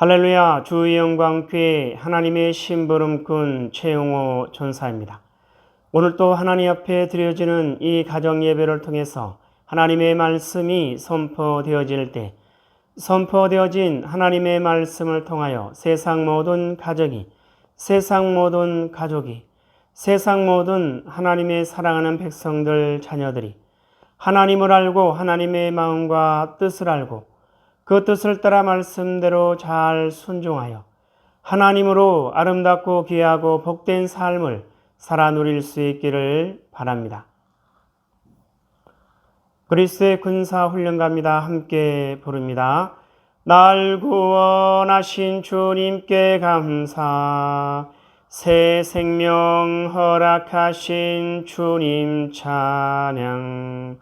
할렐루야. 주의 영광께 하나님의 심부름꾼 최용호 전사입니다. 오늘 또 하나님 앞에 드려지는 이 가정 예배를 통해서 하나님의 말씀이 선포되어질 때 선포되어진 하나님의 말씀을 통하여 세상 모든 가족이 세상 모든 하나님의 사랑하는 백성들 자녀들이 하나님을 알고 하나님의 마음과 뜻을 알고 그 뜻을 따라 말씀대로 잘 순종하여 하나님으로 아름답고 귀하고 복된 삶을 살아 누릴 수 있기를 바랍니다. 그리스도의 군사 훈련가입니다. 함께 부릅니다. 날 구원하신 주님께 감사, 새 생명 허락하신 주님 찬양,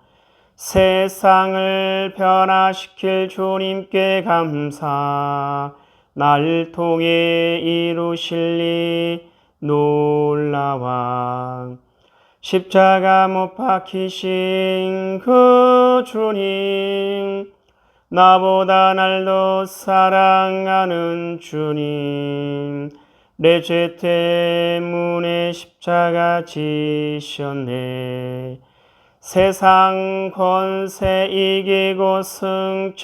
세상을 변화시킬 주님께 감사, 날 통해 이루실 일 놀라와 십자가 못 박히신 그 주님, 나보다 날 더 사랑하는 주님, 내 죄 때문에 십자가 지셨네. 세상 권세 이기고 승천했네.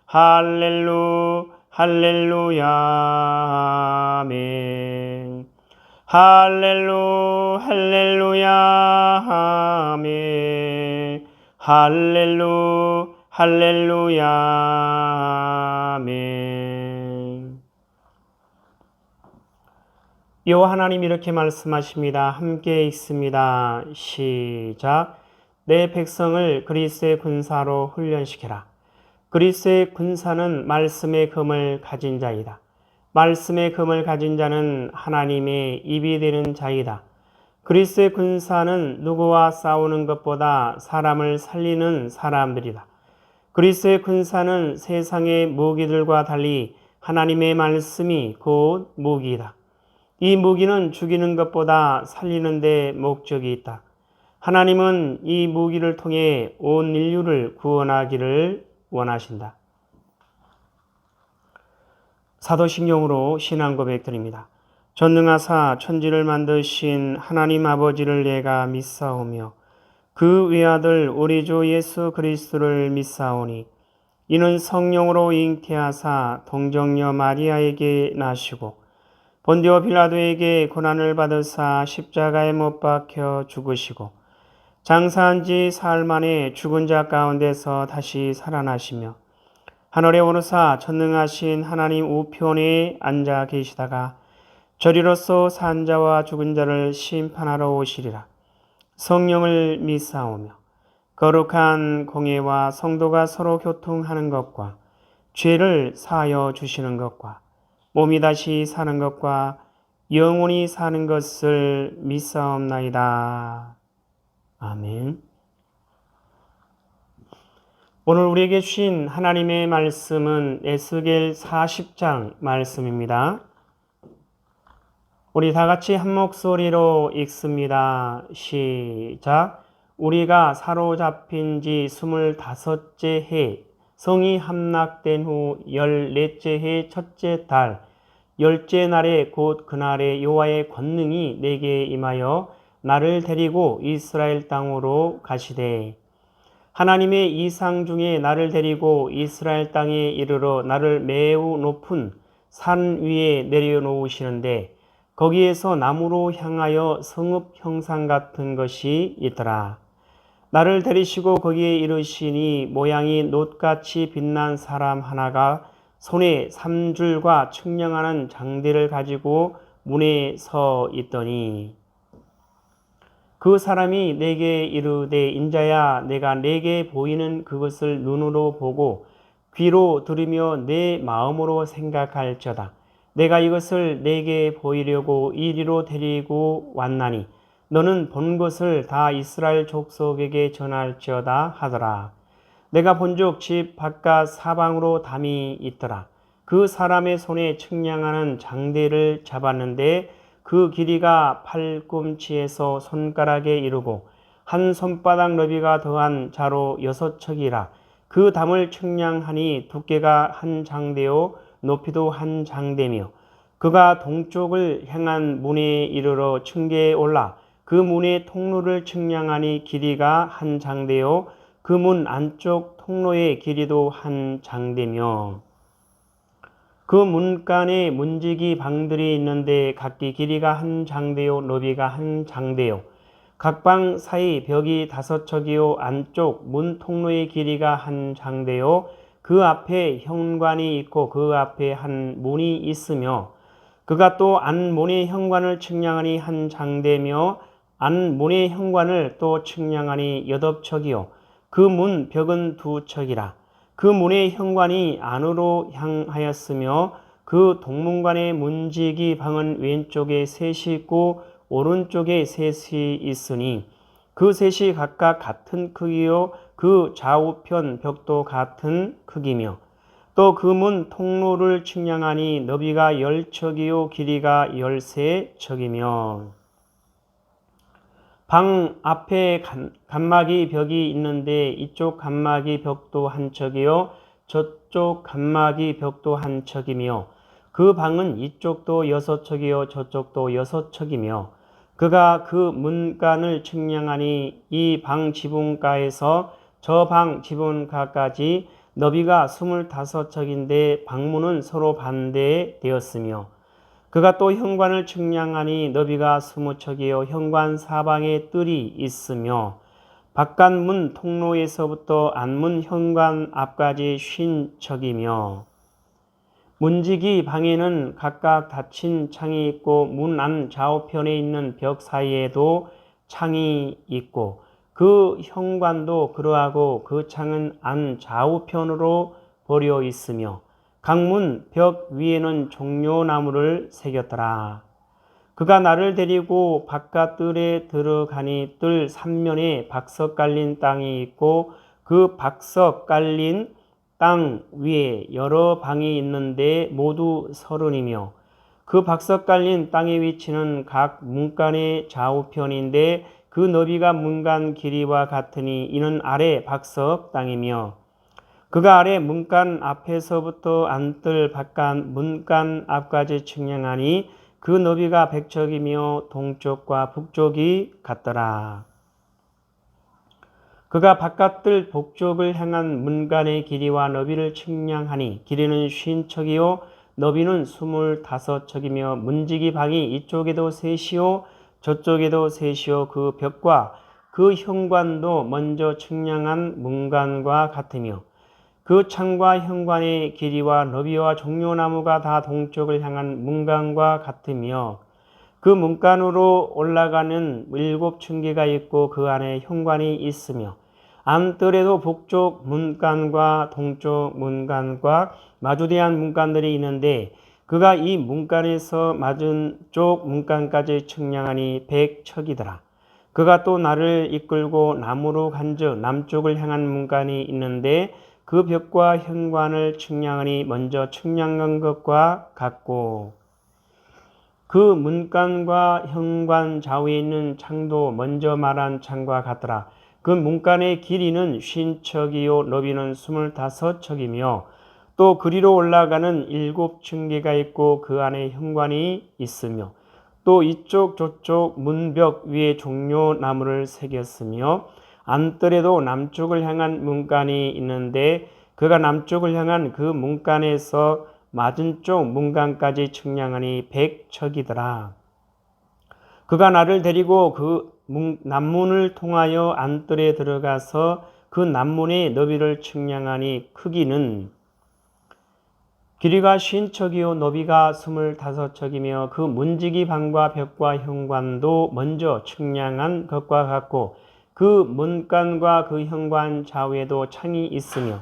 할렐루야 아멘. 할렐루야 아멘. 할렐루야 아멘. 여호와 하나님 이렇게 말씀하십니다. 함께 읽습니다. 시작. 내 백성을 그리스도의 군사로 훈련시켜라. 그리스도의 군사는 말씀의 금을 가진 자이다. 말씀의 금을 가진 자는 하나님의 입이 되는 자이다. 그리스도의 군사는 누구와 싸우는 것보다 사람을 살리는 사람들이다. 그리스도의 군사는 세상의 무기들과 달리 하나님의 말씀이 곧 무기이다. 이 무기는 죽이는 것보다 살리는 데 목적이 있다. 하나님은 이 무기를 통해 온 인류를 구원하기를 원하신다. 사도신경으로 신앙 고백드립니다. 전능하사 천지를 만드신 하나님 아버지를 내가 믿사오며 그 외아들 우리 주 예수 그리스도를 믿사오니 이는 성령으로 잉태하사 동정녀 마리아에게 나시고 본디오 빌라도에게 고난을 받으사 십자가에 못 박혀 죽으시고 장사한 지 사흘 만에 죽은 자 가운데서 다시 살아나시며 하늘에 오르사 전능하신 하나님 우편에 앉아 계시다가 저리로서 산 자와 죽은 자를 심판하러 오시리라. 성령을 믿사오며 거룩한 공예와 성도가 서로 교통하는 것과 죄를 사하여 주시는 것과 몸이 다시 사는 것과 영원히 사는 것을 믿사옵나이다. 아멘. 오늘 우리에게 주신 하나님의 말씀은 에스겔 40장 말씀입니다. 우리 다 같이 한 목소리로 읽습니다. 시작. 우리가 사로잡힌 지 25째 해 성이 함락된 후 14째 해 첫째 달 10째 날에 곧 그날에 여호와의 권능이 내게 임하여 나를 데리고 이스라엘 땅으로 가시되 하나님의 이상 중에 나를 데리고 이스라엘 땅에 이르러 나를 매우 높은 산 위에 내려놓으시는데 거기에서 나무로 향하여 성읍 형상 같은 것이 있더라. 나를 데리시고 거기에 이르시니 모양이 놋같이 빛난 사람 하나가 손에 3줄과 측량하는 장대를 가지고 문에 서 있더니 그 사람이 내게 이르되 인자야 내가 내게 보이는 그것을 눈으로 보고 귀로 들으며 내 마음으로 생각할저다. 내가 이것을 내게 보이려고 이리로 데리고 왔나니 너는 본 것을 다 이스라엘 족속에게 전할지어다 하더라. 내가 본즉 집 바깥 사방으로 담이 있더라. 그 사람의 손에 측량하는 장대를 잡았는데 그 길이가 팔꿈치에서 손가락에 이르고 한 손바닥 너비가 더한 자로 6척이라. 그 담을 측량하니 두께가 한 장되어 높이도 한 장되며 그가 동쪽을 향한 문에 이르러 층계에 올라 그 문의 통로를 측량하니 길이가 한 장되어 그 문 안쪽 통로의 길이도 한 장되며 그 문간에 문지기 방들이 있는데 각기 길이가 한 장되어 너비가 한 장되어 각 방 사이 벽이 5척이요 안쪽 문 통로의 길이가 한 장되어 그 앞에 현관이 있고 그 앞에 한 문이 있으며 그가 또 안문의 현관을 측량하니 한 장되며 안문의 현관을 또 측량하니 8척이요 그 문 벽은 2척이라. 그 문의 현관이 안으로 향하였으며 그 동문관의 문지기 방은 왼쪽에 셋이 있고 오른쪽에 셋이 있으니 그 셋이 각각 같은 크기요 그 좌우편 벽도 같은 크기며 또 그 문 통로를 측량하니 너비가 10척이요 길이가 13척이며 방 앞에 간막이 벽이 있는데 이쪽 간막이 벽도 한 척이요 저쪽 간막이 벽도 한 척이며 그 방은 이쪽도 6척이요 저쪽도 6척이며 그가 그 문간을 측량하니 이 방 지붕가에서 저 방 지붕가까지 너비가 25척인데 방문은 서로 반대되었으며 그가 또 현관을 측량하니 너비가 20척이요 현관 사방에 뜰이 있으며 바깥문 통로에서부터 안문 현관 앞까지 50척이며 문지기 방에는 각각 닫힌 창이 있고 문 안 좌우편에 있는 벽 사이에도 창이 있고 그 현관도 그러하고 그 창은 안 좌우편으로 버려 있으며 각 문 벽 위에는 종려나무를 새겼더라. 그가 나를 데리고 바깥 뜰에 들어가니 뜰 3면에 박석 깔린 땅이 있고 그 박석 깔린 땅 위에 여러 방이 있는데 모두 30이며 그 박석 깔린 땅의 위치는 각 문간의 좌우편인데 그 너비가 문간 길이와 같으니 이는 아래 박석 땅이며 그가 아래 문간 앞에서부터 안뜰 바깥 문간 앞까지 측량하니 그 너비가 100척이며 동쪽과 북쪽이 같더라. 그가 바깥뜰 북쪽을 향한 문간의 길이와 너비를 측량하니 길이는 50척이요 너비는 25척이며 문지기 방이 이쪽에도 셋이요 저쪽에도 셋이요 그 벽과 그 현관도 먼저 측량한 문간과 같으며 그 창과 현관의 길이와 너비와 종려나무가 다 동쪽을 향한 문간과 같으며 그 문간으로 올라가는 7층계가 있고 그 안에 현관이 있으며 안뜰에도 북쪽 문간과 동쪽 문간과 마주대한 문간들이 있는데 그가 이 문간에서 맞은 쪽 문간까지 측량하니 100척이더라. 그가 또 나를 이끌고 남으로 간즉 남쪽을 향한 문간이 있는데 그 벽과 현관을 측량하니 먼저 측량한 것과 같고 그 문간과 현관 좌우에 있는 창도 먼저 말한 창과 같더라. 그 문간의 길이는 50척이요 너비는 25척이며 또 그리로 올라가는 7층계가 있고 그 안에 현관이 있으며 또 이쪽 저쪽 문벽 위에 종려나무를 새겼으며 안뜰에도 남쪽을 향한 문간이 있는데 그가 남쪽을 향한 그 문간에서 맞은쪽 문간까지 측량하니 100척이더라. 그가 나를 데리고 그 남문을 통하여 안뜰에 들어가서 그 남문의 너비를 측량하니 크기는 길이가 50척이요 너비가 25척이며 그 문지기 방과 벽과 현관도 먼저 측량한 것과 같고 그 문간과 그 현관 좌우에도 창이 있으며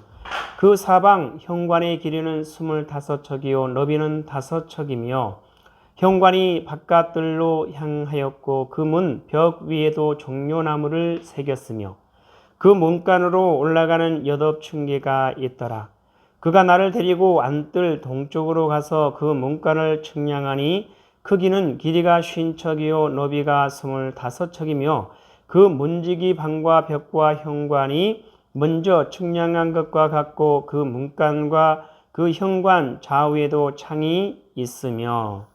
그 사방 현관의 길이는 25척이요 너비는 5척이며 현관이 바깥뜰로 향하였고 그 문 벽 위에도 종려나무를 새겼으며 그 문간으로 올라가는 8층계가 있더라. 그가 나를 데리고 안뜰 동쪽으로 가서 그 문간을 측량하니 크기는 길이가 50척이요 너비가 25척이며 그 문지기 방과 벽과 현관이 먼저 측량한 것과 같고 그 문간과 그 현관 좌우에도 창이 있으며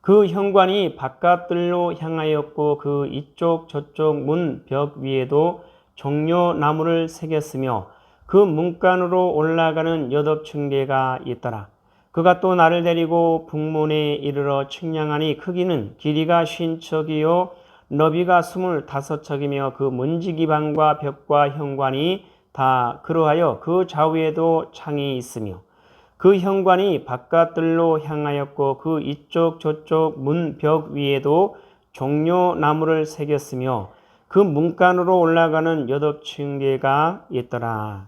그 현관이 바깥들로 향하였고 그 이쪽 저쪽 문 벽 위에도 종려나무를 새겼으며 그 문간으로 올라가는 8층계가 있더라. 그가 또 나를 데리고 북문에 이르러 측량하니 크기는 길이가 50척이요 너비가 25척이며 그 문지기방과 벽과 현관이 다 그러하여 그 좌우에도 창이 있으며 그 현관이 바깥들로 향하였고 그 이쪽 저쪽 문 벽 위에도 종려나무를 새겼으며 그 문간으로 올라가는 8층계가 있더라.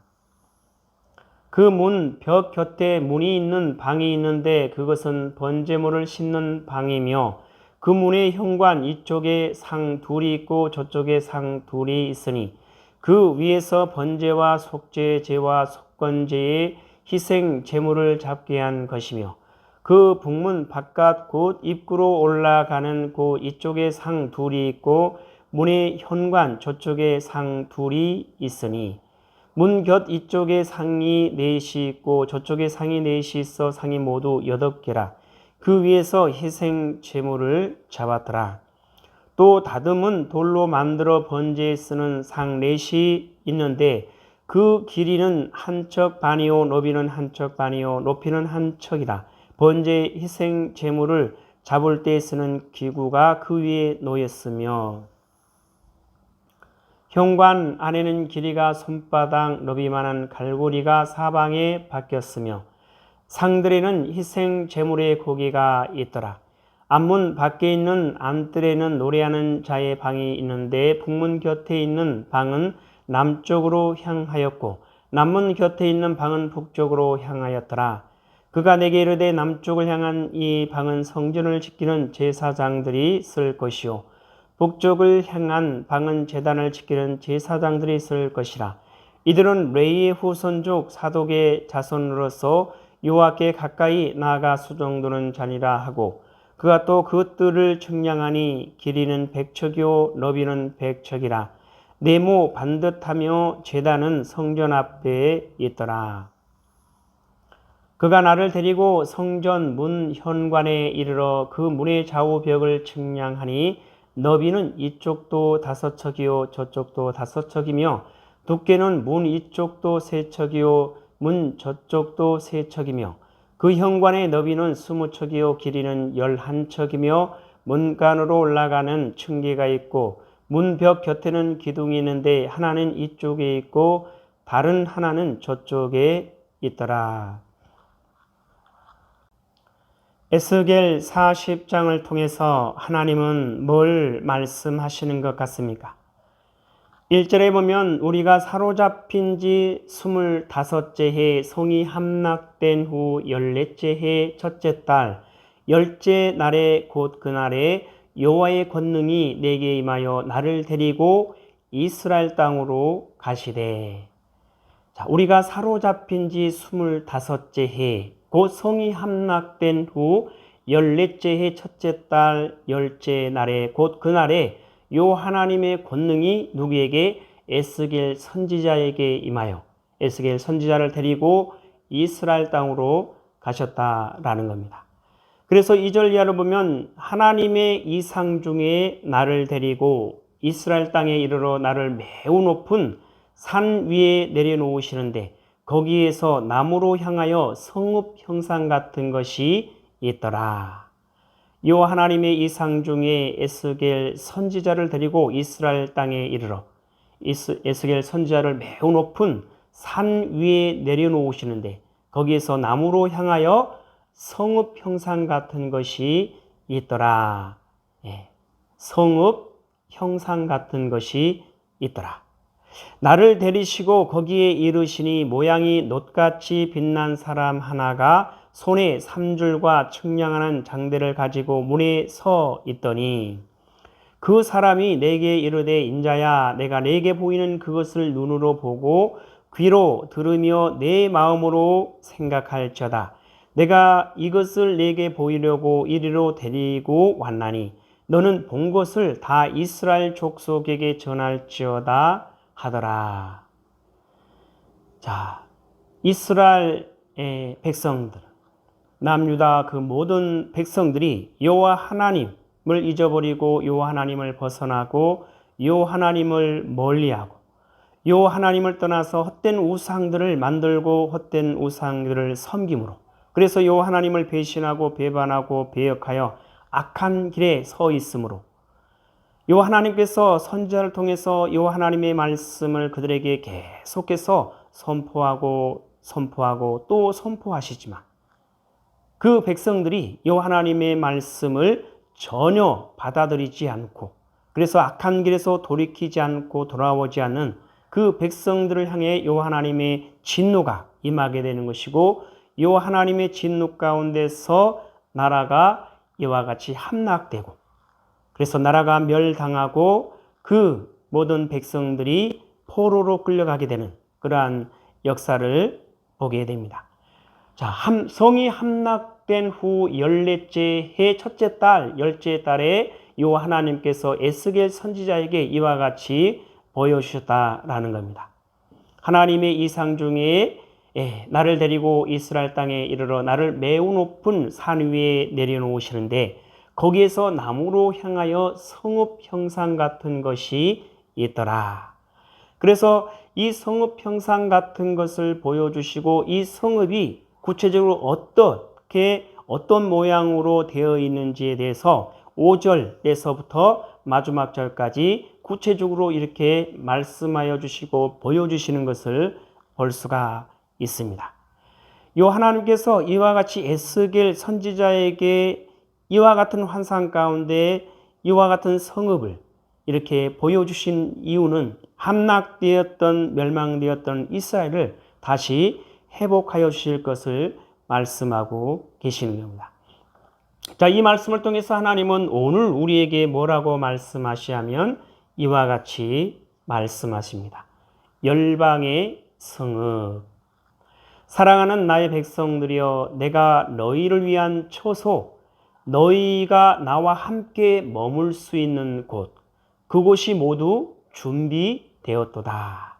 그 문 벽 곁에 문이 있는 방이 있는데 그것은 번제물을 싣는 방이며 그 문의 현관 이쪽에 상 둘이 있고 저쪽에 상 둘이 있으니 그 위에서 번제와 속죄제와 속건제의 희생 제물을 잡게 한 것이며 그 북문 바깥 곧 입구로 올라가는 그 이쪽에 상 둘이 있고 문의 현관 저쪽에 상 둘이 있으니 문 곁 이쪽에 상이 넷이 있고 저쪽에 상이 넷이 있어 상이 모두 8개라. 그 위에서 희생 제물을 잡았더라. 또 다듬은 돌로 만들어 번제에 쓰는 상 넷이 있는데 그 길이는 한 척 반이요 너비는 한 척 반이요 높이는 한 척이라. 번제 희생 제물을 잡을 때 쓰는 기구가 그 위에 놓였으며 현관 안에는 길이가 손바닥 너비만한 갈고리가 사방에 박혔으며 상들에는 희생 제물의 고기가 있더라. 앞문 밖에 있는 안뜰에는 노래하는 자의 방이 있는데 북문 곁에 있는 방은 남쪽으로 향하였고 남문 곁에 있는 방은 북쪽으로 향하였더라. 그가 내게 이르되 남쪽을 향한 이 방은 성전을 지키는 제사장들이 쓸 것이요 북쪽을 향한 방은 제단을 지키는 제사장들이 쓸 것이라. 이들은 레위의 후손족 사독의 자손으로서 여호와께 가까이 나아가 수종드는 자니라 하고 그가 또 그 뜰을 측량하니 길이는 100척이요 너비는 100척이라. 네모 반듯하며 제단은 성전 앞에 있더라. 그가 나를 데리고 성전 문 현관에 이르러 그 문의 좌우 벽을 측량하니 너비는 이쪽도 5척이요 저쪽도 5척이며 두께는 문 이쪽도 3척이요 문 저쪽도 3척이며 그 현관의 너비는 20척이요 길이는 11척이며 문간으로 올라가는 층계가 있고 문벽 곁에는 기둥이 있는데 하나는 이쪽에 있고 다른 하나는 저쪽에 있더라. 에스겔 40장을 통해서 하나님은 뭘 말씀하시는 것 같습니까? 1절에 보면 우리가 사로잡힌 지 25째 해 성이 함락된 후 14째 해 첫째 달 10째 날에 곧 그날에 여호와의 권능이 내게 임하여 나를 데리고 이스라엘 땅으로 가시되. 자, 우리가 사로잡힌 지 25째 해 곧 성이 함락된 후 14째 해 첫째 달 10째 날에 곧 그날에 요 하나님의 권능이 누구에게? 에스겔 선지자에게 임하여 에스겔 선지자를 데리고 이스라엘 땅으로 가셨다라는 겁니다. 그래서 2절 이하로 보면 하나님의 이상 중에 나를 데리고 이스라엘 땅에 이르러 나를 매우 높은 산 위에 내려놓으시는데 거기에서 나무로 향하여 성읍 형상 같은 것이 있더라. 이 하나님의 이상 중에 에스겔 선지자를 데리고 이스라엘 땅에 이르러 에스겔 선지자를 매우 높은 산 위에 내려놓으시는데 거기에서 나무로 향하여 성읍 형상 같은 것이 있더라. 예, 성읍 형상 같은 것이 있더라. 나를 데리시고 거기에 이르시니 모양이 놋같이 빛난 사람 하나가 손에 3줄과 측량하는 장대를 가지고 문에 서 있더니 그 사람이 내게 이르되 인자야 내가 내게 보이는 그것을 눈으로 보고 귀로 들으며 내 마음으로 생각할지어다. 내가 이것을 내게 보이려고 이리로 데리고 왔나니 너는 본 것을 다 이스라엘 족속에게 전할지어다 하더라. 자, 이스라엘의 백성들, 남유다 그 모든 백성들이 여호와 하나님을 잊어버리고 여호와 하나님을 벗어나고 여호와 하나님을 멀리하고 여호와 하나님을 떠나서 헛된 우상들을 만들고 헛된 우상들을 섬김으로, 그래서 여호와 하나님을 배신하고 배반하고 배역하여 악한 길에 서 있으므로 여호와 하나님께서 선지자를 통해서 여호와 하나님의 말씀을 그들에게 계속해서 선포하고 또 선포하시지만 그 백성들이 여호와 하나님의 말씀을 전혀 받아들이지 않고, 그래서 악한 길에서 돌이키지 않고 돌아오지 않는 그 백성들을 향해 여호와 하나님의 진노가 임하게 되는 것이고, 여호와 하나님의 진노 가운데서 나라가 이와 같이 함락되고, 그래서 나라가 멸당하고 그 모든 백성들이 포로로 끌려가게 되는 그러한 역사를 보게 됩니다. 자, 성이 함락된 후 14째 해 첫째 달, 열째 달에 여호와 하나님께서 에스겔 선지자에게 이와 같이 보여주셨다라는 겁니다. 하나님의 이상 중에 나를 데리고 이스라엘 땅에 이르러 나를 매우 높은 산 위에 내려놓으시는데 거기에서 나무로 향하여 성읍 형상 같은 것이 있더라. 그래서 이 성읍 형상 같은 것을 보여주시고 이 성읍이 구체적으로 어떤 모양으로 되어 있는지에 대해서 5절에서부터 마지막 절까지 구체적으로 이렇게 말씀하여 주시고 보여주시는 것을 볼 수가 있습니다. 요 하나님께서 이와 같이 에스겔 선지자에게 이와 같은 환상 가운데 이와 같은 성읍을 이렇게 보여주신 이유는 함락되었던 멸망되었던 이스라엘을 다시 회복하여 주실 것을 말씀하고 계시는 겁니다. 자, 이 말씀을 통해서 하나님은 오늘 우리에게 뭐라고 말씀하시냐면 이와 같이 말씀하십니다. 열방의 성읍, 사랑하는 나의 백성들이여, 내가 너희를 위한 초소, 너희가 나와 함께 머물 수 있는 곳, 그곳이 모두 준비되었도다.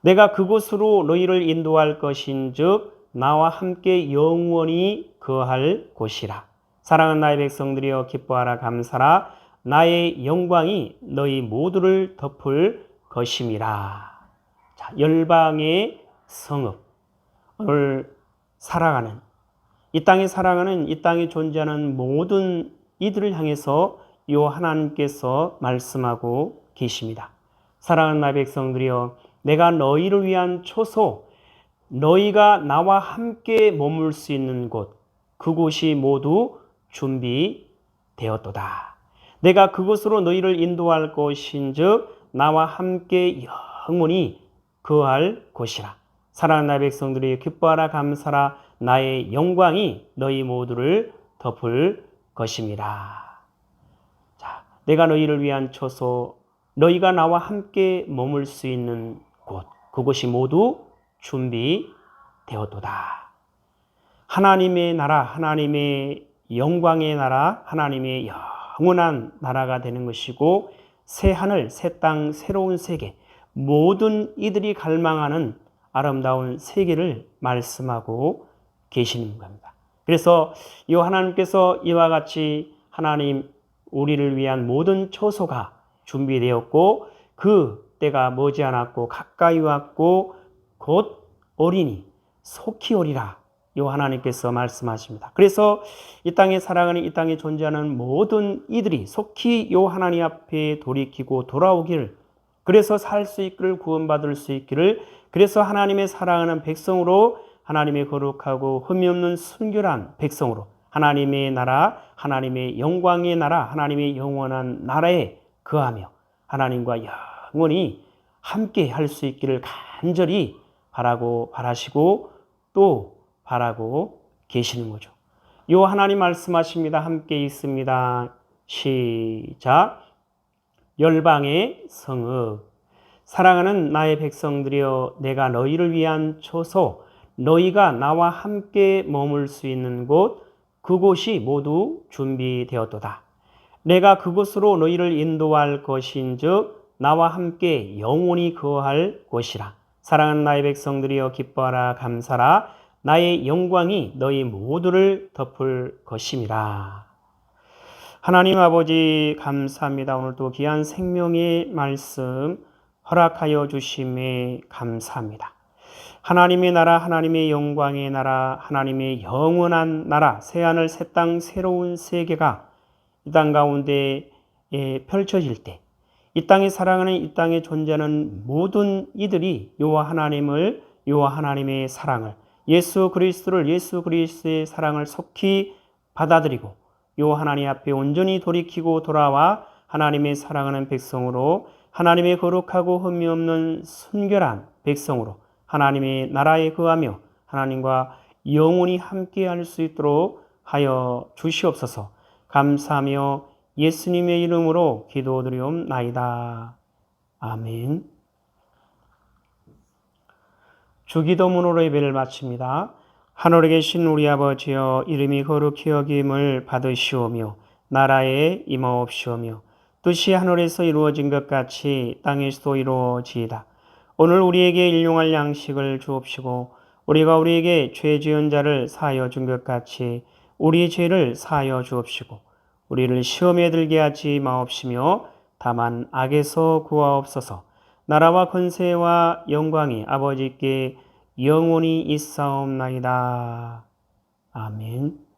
내가 그곳으로 너희를 인도할 것인즉 나와 함께 영원히 거할 곳이라. 사랑하는 나의 백성들이여, 기뻐하라 감사라. 나의 영광이 너희 모두를 덮을 것임이라. 자, 열방의 성읍, 오늘 살아가는 이 땅에 살아가는 이 땅에 존재하는 모든 이들을 향해서 요 하나님께서 말씀하고 계십니다. 사랑하는 나의 백성들이여, 내가 너희를 위한 초소, 너희가 나와 함께 머물 수 있는 곳, 그곳이 모두 준비되었도다. 내가 그곳으로 너희를 인도할 것인즉 나와 함께 영원히 거할 곳이라. 사랑하는 나의 백성들이 기뻐하라 감사라. 나의 영광이 너희 모두를 덮을 것입니다. 자, 내가 너희를 위한 초소, 너희가 나와 함께 머물 수 있는 곳, 그곳이 모두 준비되었도다. 하나님의 나라, 하나님의 영광의 나라, 하나님의 영원한 나라가 되는 것이고, 새 하늘, 새 땅, 새로운 세계, 모든 이들이 갈망하는 아름다운 세계를 말씀하고 계시는 겁니다. 그래서 이 하나님께서 이와 같이 하나님 우리를 위한 모든 초소가 준비되었고 그 때가 머지않았고 가까이 왔고 곧 어린이 속히 오리라. 이 하나님께서 말씀하십니다. 그래서 이 땅에 살아가는 이 땅에 존재하는 모든 이들이 속히 이 하나님 앞에 돌이키고 돌아오기를, 그래서 살 수 있기를, 구원받을 수 있기를, 그래서 하나님의 사랑하는 백성으로, 하나님의 거룩하고 흠이 없는 순결한 백성으로 하나님의 나라, 하나님의 영광의 나라, 하나님의 영원한 나라에 거하며 하나님과 영원히 함께 할 수 있기를 간절히 바라시고 또 바라고 계시는 거죠. 요 하나님 말씀하십니다. 함께 있습니다. 시작. 열방의 성읍, 사랑하는 나의 백성들이여, 내가 너희를 위한 초소, 너희가 나와 함께 머물 수 있는 곳, 그곳이 모두 준비되었도다. 내가 그곳으로 너희를 인도할 것인즉 나와 함께 영원히 거할 것이라. 사랑하는 나의 백성들이여 기뻐하라 감사라. 나의 영광이 너희 모두를 덮을 것임이라. 하나님 아버지 감사합니다. 오늘도 귀한 생명의 말씀 허락하여 주심에 감사합니다. 하나님의 나라, 하나님의 영광의 나라, 하나님의 영원한 나라, 새하늘 새 땅 새로운 세계가 이 땅 가운데 펼쳐질 때, 이 땅에 사랑하는 이 땅에 존재하는 모든 이들이 여호와 하나님의 사랑을, 예수 그리스도의 사랑을 속히 받아들이고 여호와 하나님 앞에 온전히 돌이키고 돌아와 하나님의 사랑하는 백성으로, 하나님의 거룩하고 흠이 없는 순결한 백성으로 하나님의 나라에 거하며 하나님과 영원히 함께할 수 있도록 하여 주시옵소서. 감사하며 예수님의 이름으로 기도드리옵나이다. 아멘. 주기도문으로 예배를 마칩니다. 하늘에 계신 우리 아버지여, 이름이 거룩히 여김을 받으시오며 나라에 임하옵시오며 뜻이 하늘에서 이루어진 것 같이 땅에서도 이루어지이다. 오늘 우리에게 일용할 양식을 주옵시고 우리가 우리에게 죄 지은 자를 사하여 준 것 같이 우리 죄를 사하여 주옵시고 우리를 시험에 들게 하지 마옵시며 다만 악에서 구하옵소서. 나라와 권세와 영광이 아버지께 영원히 있사옵나이다. 아멘.